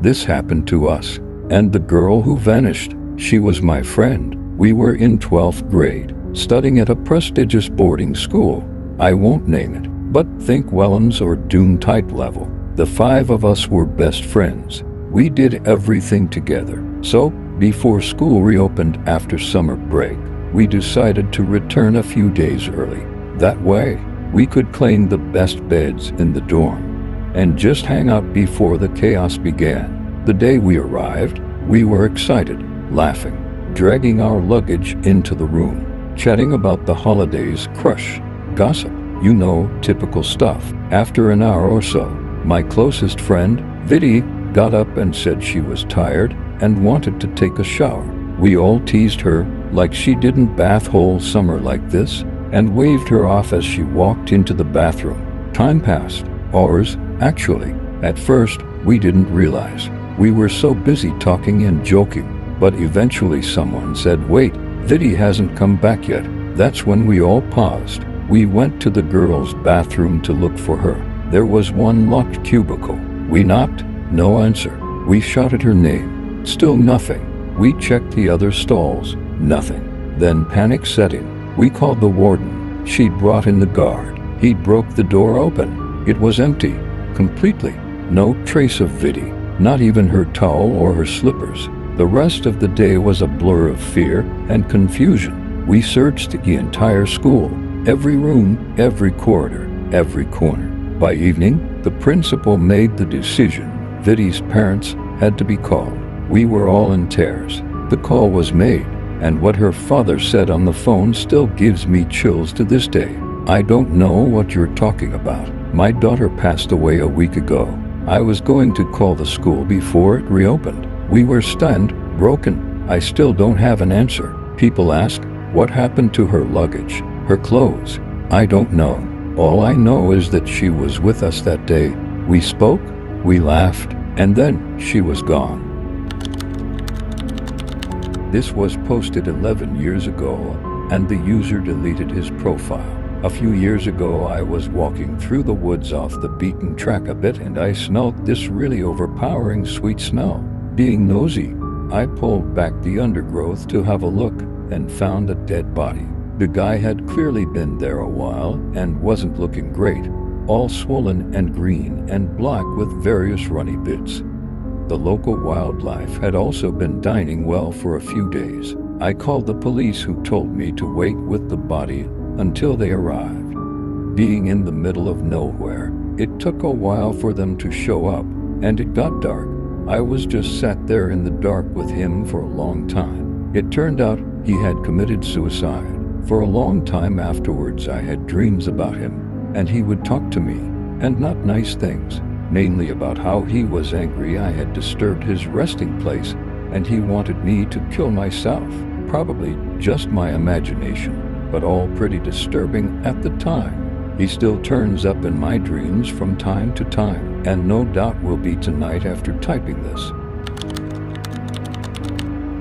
This happened to us. And the girl who vanished, she was my friend. We were in 12th grade, studying at a prestigious boarding school. I won't name it, but think Wellens or Doom type level. The 5 of us were best friends. We did everything together. So, before school reopened after summer break, we decided to return a few days early. That way, we could claim the best beds in the dorm and just hang out before the chaos began. The day we arrived, we were excited, laughing, dragging our luggage into the room, chatting about the holidays, crush, gossip, typical stuff. After an hour or so, my closest friend, Vidi, got up and said she was tired and wanted to take a shower. We all teased her like she didn't bath whole summer like this and waved her off as she walked into the bathroom. Time passed. Hours, actually. At first, we didn't realize. We were so busy talking and joking, but eventually someone said, "Wait, Vidi hasn't come back yet." That's when we all paused. We went to the girls' bathroom to look for her. There was one locked cubicle. We knocked, no answer. We shouted her name, still nothing. We checked the other stalls, nothing. Then panic set in. We called the warden. She'd brought in the guard. He broke the door open. It was empty, completely. No trace of Vidi, not even her towel or her slippers. The rest of the day was a blur of fear and confusion. We searched the entire school, every room, every corridor, every corner. By evening, the principal made the decision. Vidi's parents had to be called. We were all in tears. The call was made, and what her father said on the phone still gives me chills to this day. "I don't know what you're talking about. My daughter passed away a week ago. I was going to call the school before it reopened. We were stunned, broken. I still don't have an answer." People ask, what happened to her luggage, her clothes? I don't know. All I know is that she was with us that day. We spoke, we laughed, and then she was gone. This was posted 11 years ago, and the user deleted his profile. A few years ago, I was walking through the woods off the beaten track a bit, and I smelled this really overpowering sweet smell. Being nosy, I pulled back the undergrowth to have a look and found a dead body. The guy had clearly been there a while and wasn't looking great, all swollen and green and black with various runny bits. The local wildlife had also been dining well for a few days. I called the police, who told me to wait with the body until they arrived. Being in the middle of nowhere, it took a while for them to show up, and it got dark. I was just sat there in the dark with him for a long time. It turned out he had committed suicide. For a long time afterwards, I had dreams about him, and he would talk to me, and not nice things, mainly about how he was angry I had disturbed his resting place, and he wanted me to kill myself. Probably just my imagination, but all pretty disturbing at the time. He still turns up in my dreams from time to time, and no doubt will be tonight after typing this.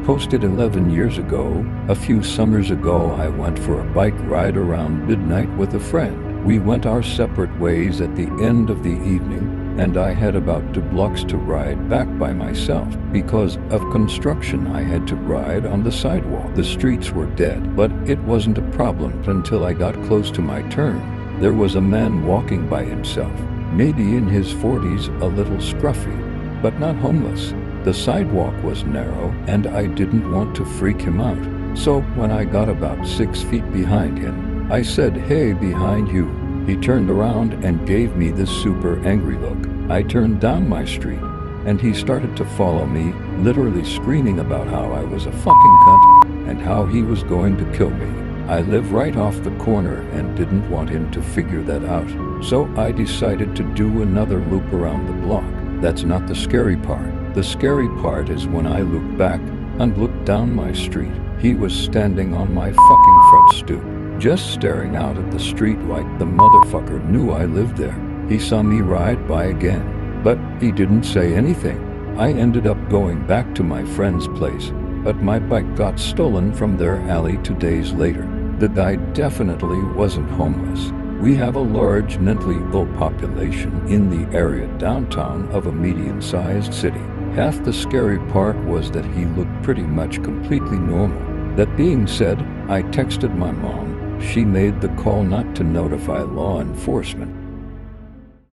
Posted 11 years ago, a few summers ago, I went for a bike ride around midnight with a friend. We went our separate ways at the end of the evening, and I had about 2 blocks to ride back by myself. Because of construction, I had to ride on the sidewalk. The streets were dead, but it wasn't a problem until I got close to my turn. There was a man walking by himself, maybe in his 40s, a little scruffy, but not homeless. The sidewalk was narrow, and I didn't want to freak him out. So when I got about 6 feet behind him, I said, "Hey, behind you." He turned around and gave me this super angry look. I turned down my street, and he started to follow me, literally screaming about how I was a fucking cunt and how he was going to kill me. I live right off the corner and didn't want him to figure that out. So I decided to do another loop around the block. That's not the scary part. The scary part is when I looked back and looked down my street. He was standing on my fucking front stoop, just staring out at the street like the motherfucker knew I lived there. He saw me ride by again, but he didn't say anything. I ended up going back to my friend's place, but my bike got stolen from their alley 2 days later. The guy definitely wasn't homeless. We have a large mentally ill population in the area downtown of a medium-sized city. Half the scary part was that he looked pretty much completely normal. That being said, I texted my mom. She made the call not to notify law enforcement.